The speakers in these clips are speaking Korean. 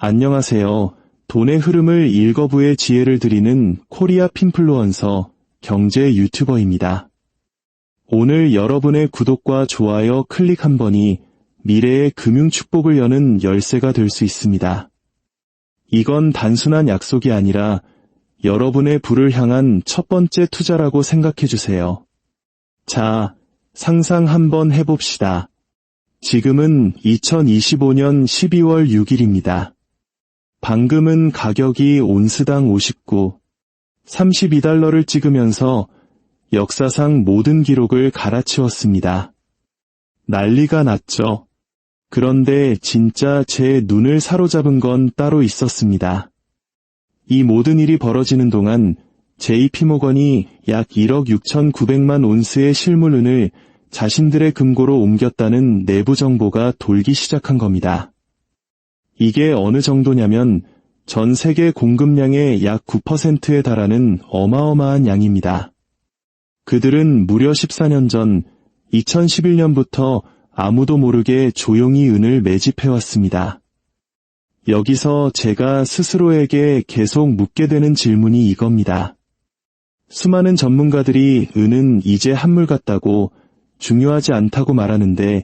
안녕하세요. 돈의 흐름을 읽어부의 지혜를 드리는 코리아 핀플루언서 경제 유튜버입니다. 오늘 여러분의 구독과 좋아요 클릭 한 번이 미래의 금융 축복을 여는 열쇠가 될 수 있습니다. 이건 단순한 약속이 아니라 여러분의 부를 향한 첫 번째 투자라고 생각해 주세요. 자, 상상 한번 해봅시다. 지금은 2025년 12월 6일입니다. 방금은 가격이 온스당 59, 32달러를 찍으면서 역사상 모든 기록을 갈아치웠습니다. 난리가 났죠. 그런데 진짜 제 눈을 사로잡은 건 따로 있었습니다. 이 모든 일이 벌어지는 동안 JP모건이 약 1억 6,900만 온스의 실물은을 자신들의 금고로 옮겼다는 내부 정보가 돌기 시작한 겁니다. 이게 어느 정도냐면 전 세계 공급량의 약 9%에 달하는 어마어마한 양입니다. 그들은 무려 14년 전 2011년부터 아무도 모르게 조용히 은을 매집해왔습니다. 여기서 제가 스스로에게 계속 묻게 되는 질문이 이겁니다. 수많은 전문가들이 은은 이제 한물 같다고 중요하지 않다고 말하는데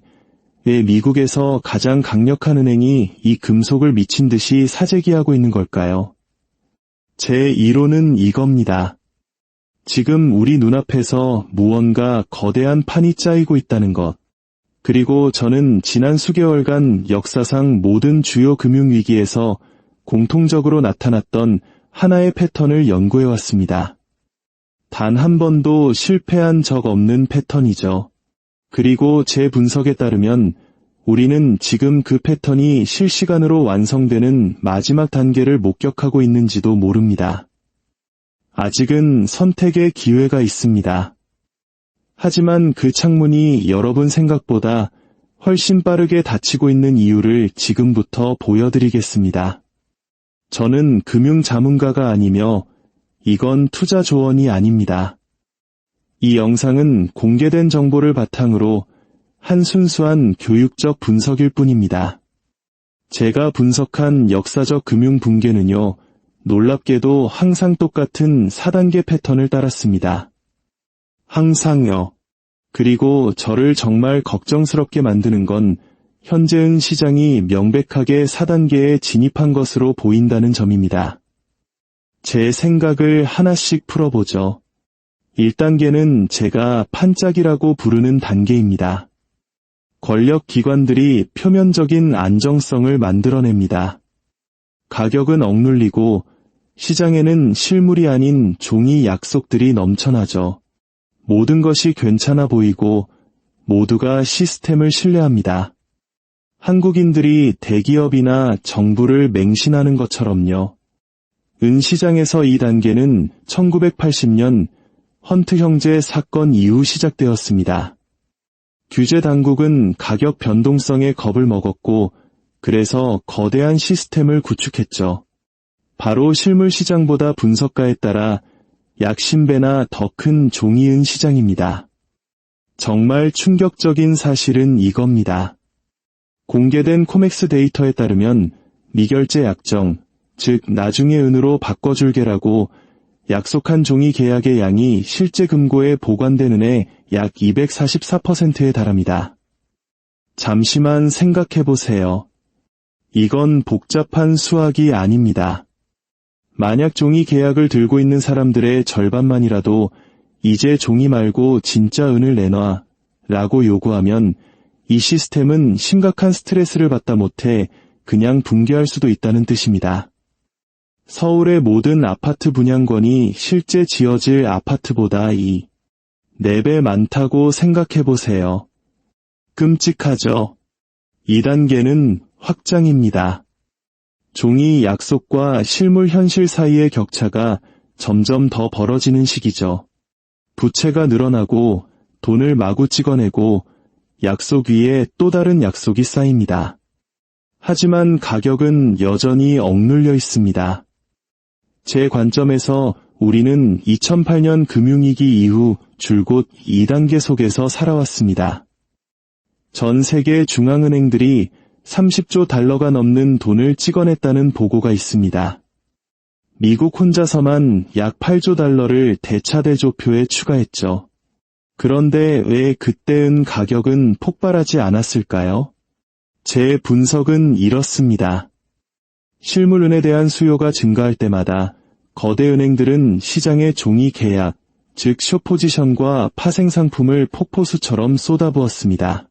왜 미국에서 가장 강력한 은행이 이 금속을 미친 듯이 사재기하고 있는 걸까요? 제 이론은 이겁니다. 지금 우리 눈앞에서 무언가 거대한 판이 짜이고 있다는 것. 그리고 저는 지난 수개월간 역사상 모든 주요 금융위기에서 공통적으로 나타났던 하나의 패턴을 연구해왔습니다. 단 한 번도 실패한 적 없는 패턴이죠. 그리고 제 분석에 따르면 우리는 지금 그 패턴이 실시간으로 완성되는 마지막 단계를 목격하고 있는지도 모릅니다. 아직은 선택의 기회가 있습니다. 하지만 그 창문이 여러분 생각보다 훨씬 빠르게 닫히고 있는 이유를 지금부터 보여드리겠습니다. 저는 금융 자문가가 아니며 이건 투자 조언이 아닙니다. 이 영상은 공개된 정보를 바탕으로 한 순수한 교육적 분석일 뿐입니다. 제가 분석한 역사적 금융 붕괴는요, 놀랍게도 항상 똑같은 4단계 패턴을 따랐습니다. 항상요. 그리고 저를 정말 걱정스럽게 만드는 건 현재은 시장이 명백하게 4단계에 진입한 것으로 보인다는 점입니다. 제 생각을 하나씩 풀어보죠. 1단계는 제가 판짝이라고 부르는 단계입니다. 권력 기관들이 표면적인 안정성을 만들어냅니다. 가격은 억눌리고 시장에는 실물이 아닌 종이 약속들이 넘쳐나죠. 모든 것이 괜찮아 보이고 모두가 시스템을 신뢰합니다. 한국인들이 대기업이나 정부를 맹신하는 것처럼요. 은시장에서 2단계는 1980년 헌트 형제 사건 이후 시작되었습니다. 규제 당국은 가격 변동성에 겁을 먹었고 그래서 거대한 시스템을 구축했죠. 바로 실물 시장보다 분석가에 따라 약 10배나 더 큰 종이은 시장입니다. 정말 충격적인 사실은 이겁니다. 공개된 코맥스 데이터에 따르면 미결제 약정, 즉 나중에 은으로 바꿔줄게라고 약속한 종이 계약의 양이 실제 금고에 보관된 은의 약 244%에 달합니다. 잠시만 생각해보세요. 이건 복잡한 수학이 아닙니다. 만약 종이 계약을 들고 있는 사람들의 절반만이라도 이제 종이 말고 진짜 은을 내놔 라고 요구하면 이 시스템은 심각한 스트레스를 받다 못해 그냥 붕괴할 수도 있다는 뜻입니다. 서울의 모든 아파트 분양권이 실제 지어질 아파트보다 4배 많다고 생각해보세요. 끔찍하죠? 2단계는 확장입니다. 종이 약속과 실물 현실 사이의 격차가 점점 더 벌어지는 시기죠. 부채가 늘어나고 돈을 마구 찍어내고 약속 위에 또 다른 약속이 쌓입니다. 하지만 가격은 여전히 억눌려 있습니다. 제 관점에서 우리는 2008년 금융위기 이후 줄곧 2단계 속에서 살아왔습니다. 전 세계 중앙은행들이 30조 달러가 넘는 돈을 찍어냈다는 보고가 있습니다. 미국 혼자서만 약 8조 달러를 대차대조표에 추가했죠. 그런데 왜 그때 은 가격은 폭발하지 않았을까요? 제 분석은 이렇습니다. 실물은에 대한 수요가 증가할 때마다 거대 은행들은 시장의 종이 계약, 즉 숏포지션과 파생상품을 폭포수처럼 쏟아부었습니다.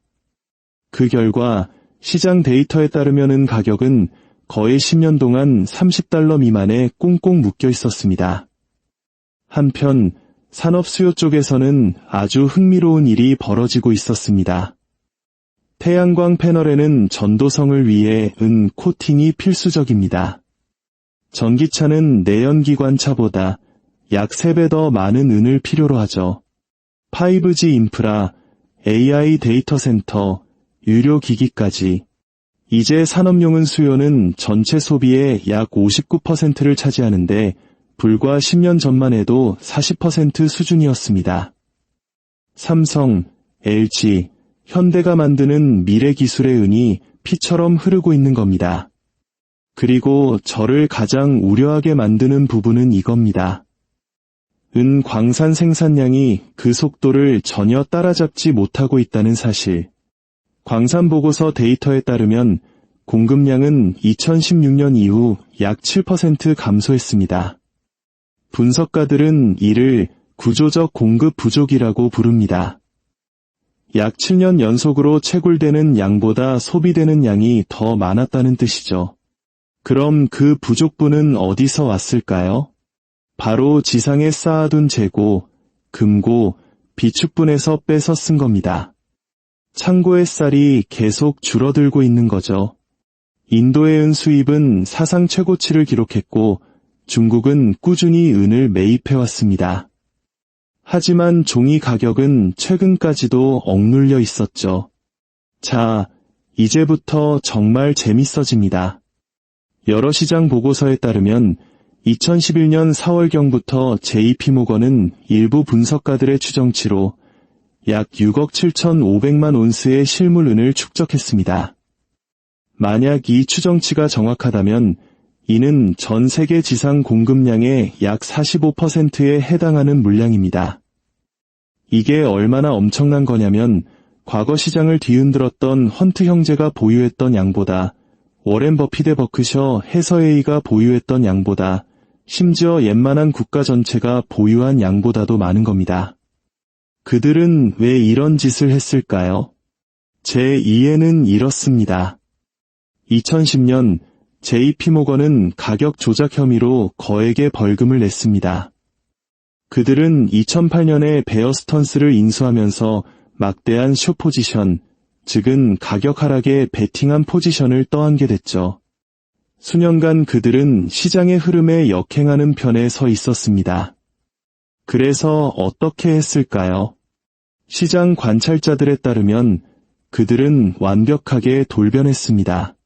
그 결과 시장 데이터에 따르면 은 가격은 거의 10년 동안 30달러 미만에 꽁꽁 묶여 있었습니다. 한편 산업 수요 쪽에서는 아주 흥미로운 일이 벌어지고 있었습니다. 태양광 패널에는 전도성을 위해 은 코팅이 필수적입니다. 전기차는 내연기관차보다 약 3배 더 많은 은을 필요로 하죠. 5G 인프라, AI 데이터 센터, 유료기기까지. 이제 산업용은 수요는 전체 소비의 약 59%를 차지하는데 불과 10년 전만 해도 40% 수준이었습니다. 삼성, LG, 현대가 만드는 미래 기술의 은이 피처럼 흐르고 있는 겁니다. 그리고 저를 가장 우려하게 만드는 부분은 이겁니다. 은 광산 생산량이 그 속도를 전혀 따라잡지 못하고 있다는 사실. 광산 보고서 데이터에 따르면 공급량은 2016년 이후 약 7% 감소했습니다. 분석가들은 이를 구조적 공급 부족이라고 부릅니다. 약 7년 연속으로 채굴되는 양보다 소비되는 양이 더 많았다는 뜻이죠. 그럼 그 부족분은 어디서 왔을까요? 바로 지상에 쌓아둔 재고, 금고, 비축분에서 빼서 쓴 겁니다. 창고의 쌀이 계속 줄어들고 있는 거죠. 인도의 은 수입은 사상 최고치를 기록했고 중국은 꾸준히 은을 매입해왔습니다. 하지만 종이 가격은 최근까지도 억눌려 있었죠. 자, 이제부터 정말 재밌어집니다. 여러 시장 보고서에 따르면 2011년 4월경부터 JP모건은 일부 분석가들의 추정치로 약 6억 7,500만 온스의 실물은을 축적했습니다. 만약 이 추정치가 정확하다면 이는 전 세계 지상 공급량의 약 45%에 해당하는 물량입니다. 이게 얼마나 엄청난 거냐면 과거 시장을 뒤흔들었던 헌트 형제가 보유했던 양보다 워렌 버핏의 버크셔 해서웨이가 보유했던 양보다 심지어 웬만한 국가 전체가 보유한 양보다도 많은 겁니다. 그들은 왜 이런 짓을 했을까요? 제 이해는 이렇습니다. 2010년 JP모건은 가격 조작 혐의로 거액의 벌금을 냈습니다. 그들은 2008년에 베어 스턴스를 인수하면서 막대한 숏포지션, 즉은 가격 하락에 베팅한 포지션을 떠안게 됐죠. 수년간 그들은 시장의 흐름에 역행하는 편에 서 있었습니다. 그래서 어떻게 했을까요? 시장 관찰자들에 따르면 그들은 완벽하게 돌변했습니다.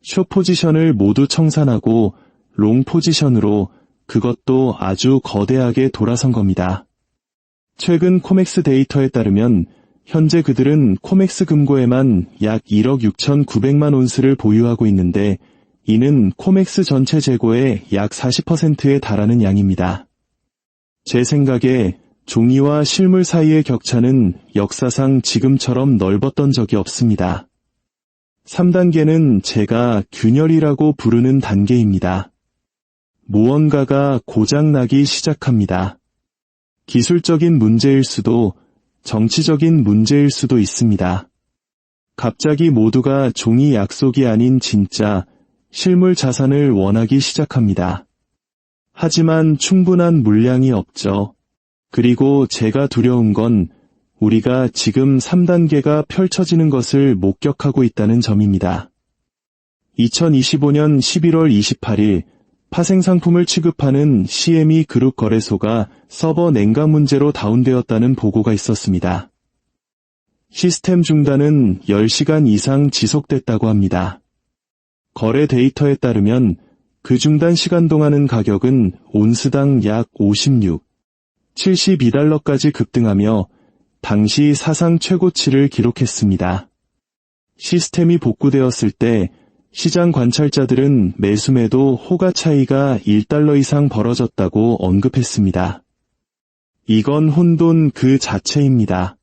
숏 포지션을 모두 청산하고 롱 포지션으로 그것도 아주 거대하게 돌아선 겁니다. 최근 코맥스 데이터에 따르면 현재 그들은 코맥스 금고에만 약 1억 6,900만 온스를 보유하고 있는데 이는 코맥스 전체 재고의 약 40%에 달하는 양입니다. 제 생각에 종이와 실물 사이의 격차는 역사상 지금처럼 넓었던 적이 없습니다. 3단계는 제가 균열이라고 부르는 단계입니다. 무언가가 고장나기 시작합니다. 기술적인 문제일 수도 정치적인 문제일 수도 있습니다. 갑자기 모두가 종이 약속이 아닌 진짜 실물 자산을 원하기 시작합니다. 하지만 충분한 물량이 없죠. 그리고 제가 두려운 건 우리가 지금 3단계가 펼쳐지는 것을 목격하고 있다는 점입니다. 2025년 11월 28일 파생상품을 취급하는 CME 그룹 거래소가 서버 냉각 문제로 다운되었다는 보고가 있었습니다. 시스템 중단은 10시간 이상 지속됐다고 합니다. 거래 데이터에 따르면 그 중단 시간 동안은 가격은 온스당 약 56, 72달러까지 급등하며 당시 사상 최고치를 기록했습니다. 시스템이 복구되었을 때 시장 관찰자들은 매수매도 호가 차이가 1달러 이상 벌어졌다고 언급했습니다. 이건 혼돈 그 자체입니다.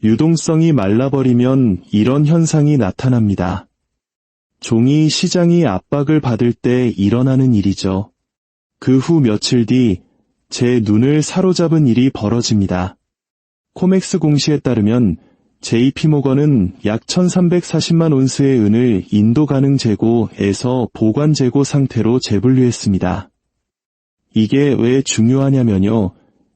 유동성이 말라버리면 이런 현상이 나타납니다. 종이 시장이 압박을 받을 때 일어나는 일이죠. 그 후 며칠 뒤 제 눈을 사로잡은 일이 벌어집니다. 코맥스 공시에 따르면 JP모건은 약 1340만 온스의 은을 인도 가능 재고에서 보관 재고 상태로 재분류했습니다. 이게 왜 중요하냐면요.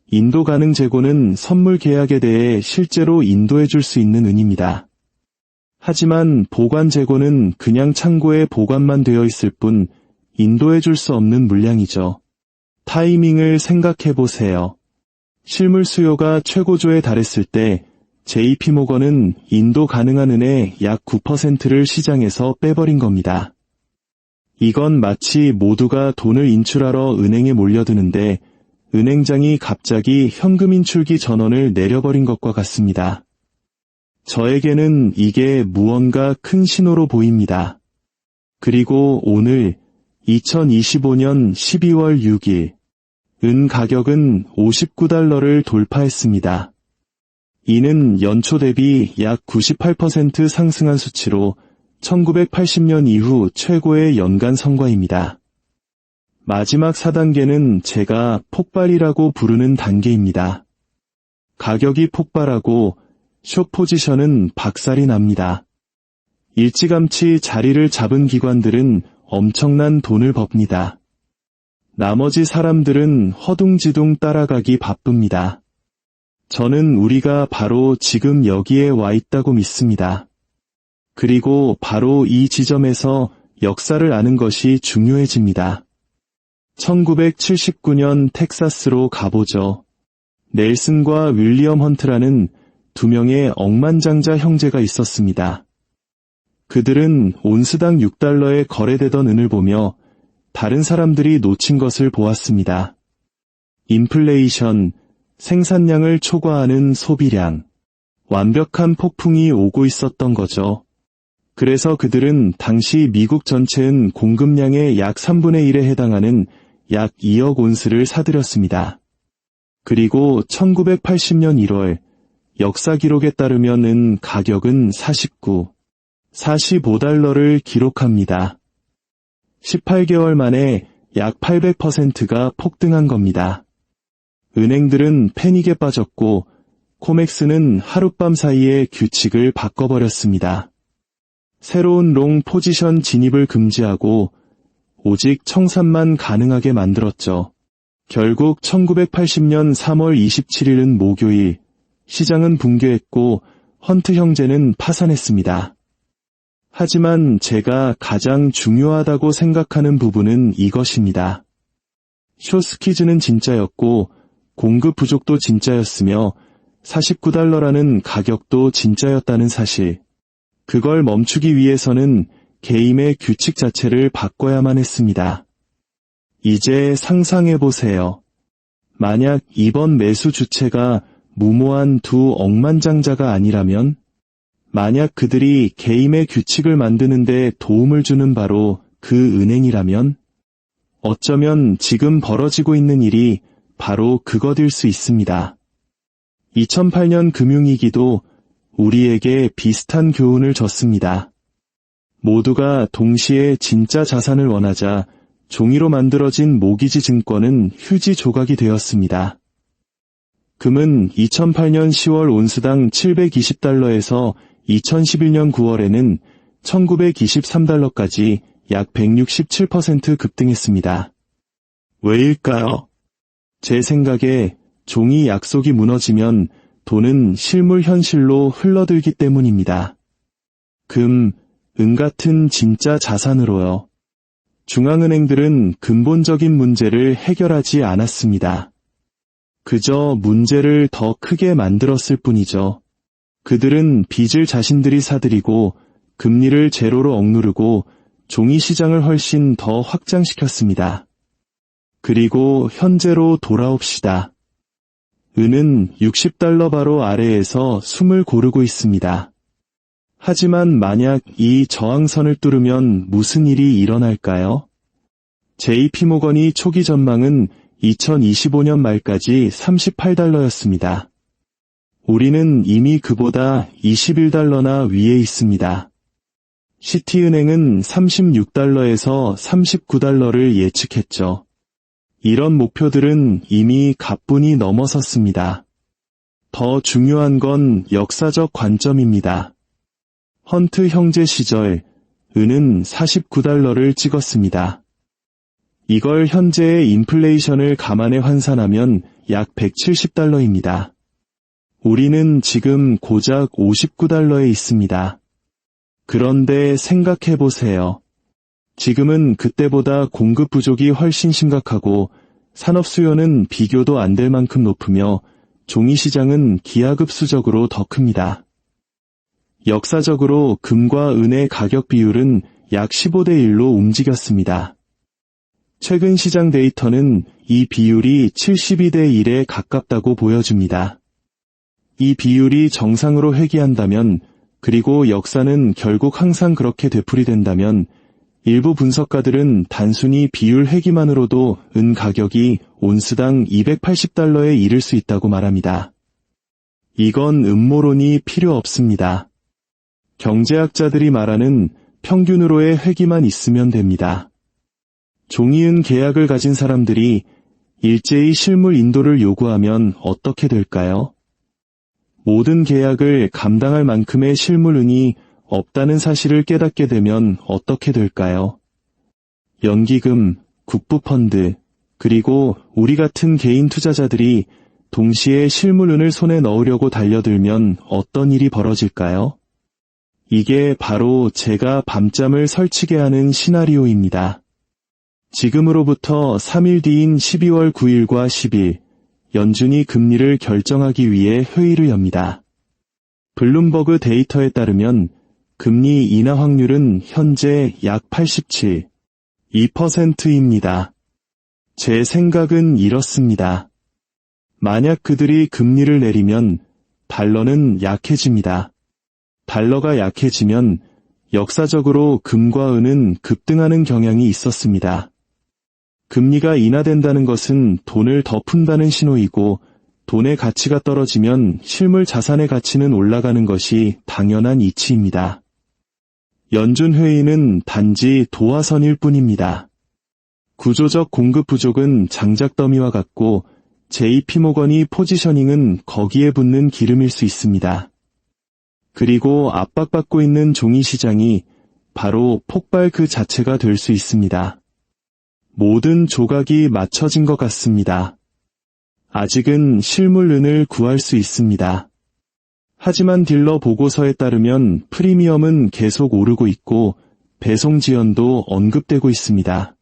인도 가능 재고는 선물 계약에 대해 실제로 인도해 줄 수 있는 은입니다. 하지만 보관 재고는 그냥 창고에 보관만 되어 있을 뿐 인도해 줄 수 없는 물량이죠. 타이밍을 생각해 보세요. 실물 수요가 최고조에 달했을 때 JP모건은 인도 가능한 은의 약 9%를 시장에서 빼버린 겁니다. 이건 마치 모두가 돈을 인출하러 은행에 몰려드는데 은행장이 갑자기 현금 인출기 전원을 내려버린 것과 같습니다. 저에게는 이게 무언가 큰 신호로 보입니다. 그리고 오늘 2025년 12월 6일 은 가격은 59달러를 돌파했습니다. 이는 연초 대비 약 98% 상승한 수치로 1980년 이후 최고의 연간 성과입니다. 마지막 4단계는 제가 폭발이라고 부르는 단계입니다. 가격이 폭발하고 숏 포지션은 박살이 납니다. 일찌감치 자리를 잡은 기관들은 엄청난 돈을 법니다. 나머지 사람들은 허둥지둥 따라가기 바쁩니다. 저는 우리가 바로 지금 여기에 와 있다고 믿습니다. 그리고 바로 이 지점에서 역사를 아는 것이 중요해집니다. 1979년 텍사스로 가보죠. 넬슨과 윌리엄 헌트라는 두 명의 억만장자 형제가 있었습니다. 그들은 온스당 6달러에 거래되던 은을 보며 다른 사람들이 놓친 것을 보았습니다. 인플레이션, 생산량을 초과하는 소비량, 완벽한 폭풍이 오고 있었던 거죠. 그래서 그들은 당시 미국 전체 은 공급량의 약 3분의 1에 해당하는 약 2억 온스를 사들였습니다. 그리고 1980년 1월 역사 기록에 따르면 은 가격은 45달러를 기록합니다. 18개월 만에 약 800%가 폭등한 겁니다. 은행들은 패닉에 빠졌고 코맥스는 하룻밤 사이에 규칙을 바꿔버렸습니다. 새로운 롱 포지션 진입을 금지하고 오직 청산만 가능하게 만들었죠. 결국 1980년 3월 27일은 목요일, 시장은 붕괴했고 헌트 형제는 파산했습니다. 하지만 제가 가장 중요하다고 생각하는 부분은 이것입니다. 숏스퀴즈는 진짜였고 공급 부족도 진짜였으며 49달러라는 가격도 진짜였다는 사실. 그걸 멈추기 위해서는 게임의 규칙 자체를 바꿔야만 했습니다. 이제 상상해보세요. 만약 이번 매수 주체가 무모한 두 억만장자가 아니라면? 만약 그들이 게임의 규칙을 만드는데 도움을 주는 바로 그 은행이라면? 어쩌면 지금 벌어지고 있는 일이 바로 그것일 수 있습니다. 2008년 금융위기도 우리에게 비슷한 교훈을 줬습니다. 모두가 동시에 진짜 자산을 원하자 종이로 만들어진 모기지 증권은 휴지 조각이 되었습니다. 금은 2008년 10월 온스당 720달러에서 2011년 9월에는 1923달러까지 약 167% 급등했습니다. 왜일까요? 제 생각에 종이 약속이 무너지면 돈은 실물 현실로 흘러들기 때문입니다. 금, 은 같은 진짜 자산으로요. 중앙은행들은 근본적인 문제를 해결하지 않았습니다. 그저 문제를 더 크게 만들었을 뿐이죠. 그들은 빚을 자신들이 사들이고 금리를 제로로 억누르고 종이 시장을 훨씬 더 확장시켰습니다. 그리고 현재로 돌아옵시다. 은은 60달러 바로 아래에서 숨을 고르고 있습니다. 하지만 만약 이 저항선을 뚫으면 무슨 일이 일어날까요? JP모건이 초기 전망은 2025년 말까지 $38였습니다. 우리는 이미 그보다 $21나 위에 있습니다. 시티은행은 $36에서 $39를 예측했죠. 이런 목표들은 이미 가뿐히 넘어섰습니다. 더 중요한 건 역사적 관점입니다. 헌트 형제 시절 은은 $49를 찍었습니다. 이걸 현재의 인플레이션을 감안해 환산하면 약 $170입니다. 우리는 지금 고작 $59에 있습니다. 그런데 생각해보세요. 지금은 그때보다 공급 부족이 훨씬 심각하고 산업 수요는 비교도 안 될 만큼 높으며 종이 시장은 기하급수적으로 더 큽니다. 역사적으로 금과 은의 가격 비율은 약 15대 1로 움직였습니다. 최근 시장 데이터는 이 비율이 72대 1에 가깝다고 보여줍니다. 이 비율이 정상으로 회귀한다면, 그리고 역사는 결국 항상 그렇게 되풀이된다면 일부 분석가들은 단순히 비율 회귀만으로도 은 가격이 온스당 $280에 이를 수 있다고 말합니다. 이건 음모론이 필요 없습니다. 경제학자들이 말하는 평균으로의 회귀만 있으면 됩니다. 종이은 계약을 가진 사람들이 일제히 실물 인도를 요구하면 어떻게 될까요? 모든 계약을 감당할 만큼의 실물은이 없다는 사실을 깨닫게 되면 어떻게 될까요? 연기금, 국부펀드, 그리고 우리 같은 개인 투자자들이 동시에 실물은을 손에 넣으려고 달려들면 어떤 일이 벌어질까요? 이게 바로 제가 밤잠을 설치게 하는 시나리오입니다. 지금으로부터 3일 뒤인 12월 9일과 10일, 연준이 금리를 결정하기 위해 회의를 엽니다. 블룸버그 데이터에 따르면 금리 인하 확률은 현재 약 87.2%입니다. 제 생각은 이렇습니다. 만약 그들이 금리를 내리면 달러는 약해집니다. 달러가 약해지면 역사적으로 금과 은은 급등하는 경향이 있었습니다. 금리가 인하된다는 것은 돈을 더 푼다는 신호이고 돈의 가치가 떨어지면 실물 자산의 가치는 올라가는 것이 당연한 이치입니다. 연준 회의는 단지 도화선일 뿐입니다. 구조적 공급 부족은 장작 더미와 같고 JP모건이 포지셔닝은 거기에 붓는 기름일 수 있습니다. 그리고 압박받고 있는 종이 시장이 바로 폭발 그 자체가 될 수 있습니다. 모든 조각이 맞춰진 것 같습니다. 아직은 실물은을 구할 수 있습니다. 하지만 딜러 보고서에 따르면 프리미엄은 계속 오르고 있고 배송 지연도 언급되고 있습니다.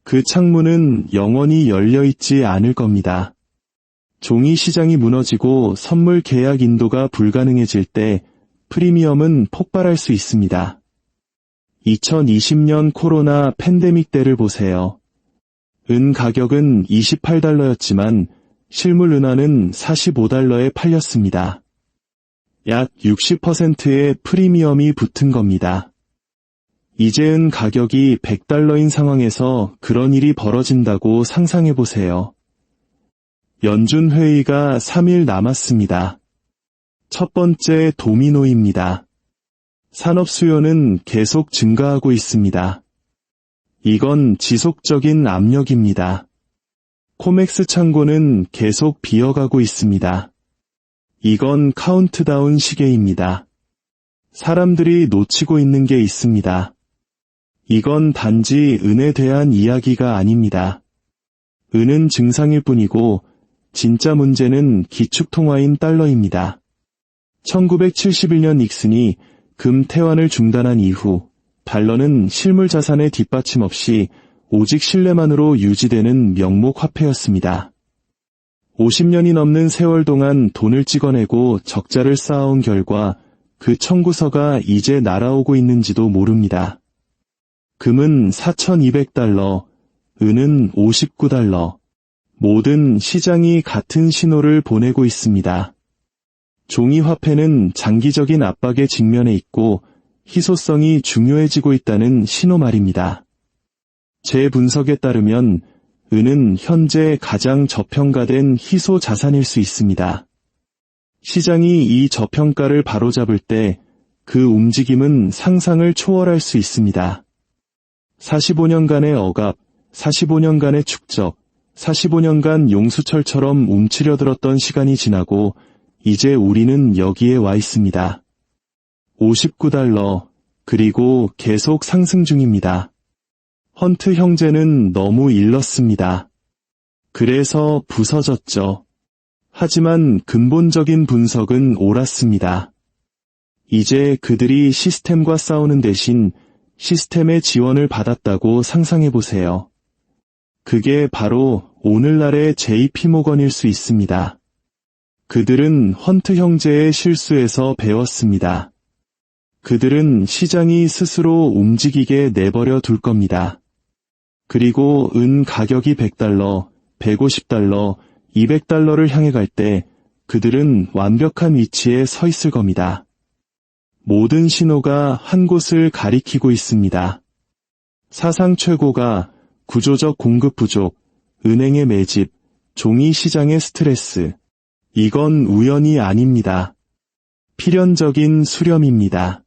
그 창문은 영원히 열려있지 않을 겁니다. 종이 시장이 무너지고 선물 계약 인도가 불가능해질 때 프리미엄은 폭발할 수 있습니다. 2020년 코로나 팬데믹 때를 보세요. 은 가격은 $28였지만 실물 은화는 $45에 팔렸습니다. 약 60%의 프리미엄이 붙은 겁니다. 이제 은 가격이 $100인 상황에서 그런 일이 벌어진다고 상상해보세요. 연준 회의가 3일 남았습니다. 첫 번째 도미노입니다. 산업 수요는 계속 증가하고 있습니다. 이건 지속적인 압력입니다. 코맥스 창고는 계속 비어가고 있습니다. 이건 카운트다운 시계입니다. 사람들이 놓치고 있는 게 있습니다. 이건 단지 은에 대한 이야기가 아닙니다. 은은 증상일 뿐이고 진짜 문제는 기축통화인 달러입니다. 1971년 닉슨이 금 태환을 중단한 이후 달러는 실물 자산의 뒷받침 없이 오직 신뢰만으로 유지되는 명목 화폐였습니다. 50년이 넘는 세월 동안 돈을 찍어내고 적자를 쌓아온 결과 그 청구서가 이제 날아오고 있는지도 모릅니다. 금은 $4,200, 은은 $59. 모든 시장이 같은 신호를 보내고 있습니다. 종이화폐는 장기적인 압박에 직면해 있고 희소성이 중요해지고 있다는 신호 말입니다. 제 분석에 따르면 은은 현재 가장 저평가된 희소 자산일 수 있습니다. 시장이 이 저평가를 바로잡을 때 그 움직임은 상상을 초월할 수 있습니다. 45년간의 억압, 45년간의 축적, 45년간 용수철처럼 움츠려들었던 시간이 지나고 이제 우리는 여기에 와 있습니다. 59달러, 그리고 계속 상승 중입니다. 헌트 형제는 너무 일렀습니다. 그래서 부서졌죠. 하지만 근본적인 분석은 옳았습니다. 이제 그들이 시스템과 싸우는 대신 시스템의 지원을 받았다고 상상해보세요. 그게 바로 오늘날의 JP모건일 수 있습니다. 그들은 헌트 형제의 실수에서 배웠습니다. 그들은 시장이 스스로 움직이게 내버려 둘 겁니다. 그리고 은 가격이 100달러, 150달러, 200달러를 향해 갈 때 그들은 완벽한 위치에 서 있을 겁니다. 모든 신호가 한 곳을 가리키고 있습니다. 사상 최고가, 구조적 공급 부족, 은행의 매집, 종이 시장의 스트레스. 이건 우연이 아닙니다. 필연적인 수렴입니다.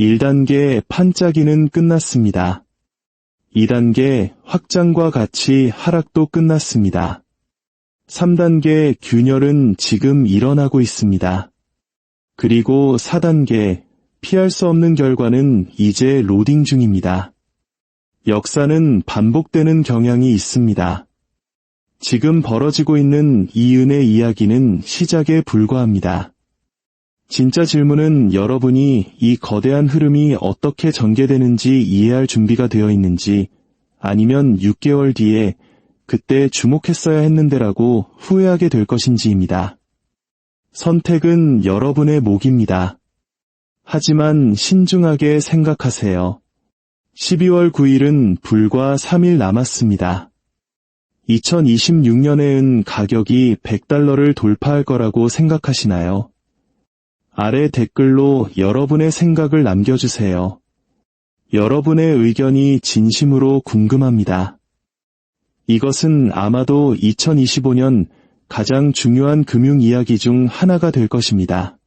1단계 판짜기는 끝났습니다. 2단계 확장과 같이 하락도 끝났습니다. 3단계 균열은 지금 일어나고 있습니다. 그리고 4단계 피할 수 없는 결과는 이제 로딩 중입니다. 역사는 반복되는 경향이 있습니다. 지금 벌어지고 있는 이 은의 이야기는 시작에 불과합니다. 진짜 질문은 여러분이 이 거대한 흐름이 어떻게 전개되는지 이해할 준비가 되어 있는지, 아니면 6개월 뒤에 그때 주목했어야 했는데라고 후회하게 될 것인지입니다. 선택은 여러분의 몫입니다. 하지만 신중하게 생각하세요. 12월 9일은 불과 3일 남았습니다. 2026년에는 가격이 100달러를 돌파할 거라고 생각하시나요? 아래 댓글로 여러분의 생각을 남겨주세요. 여러분의 의견이 진심으로 궁금합니다. 이것은 아마도 2025년 가장 중요한 금융 이야기 중 하나가 될 것입니다.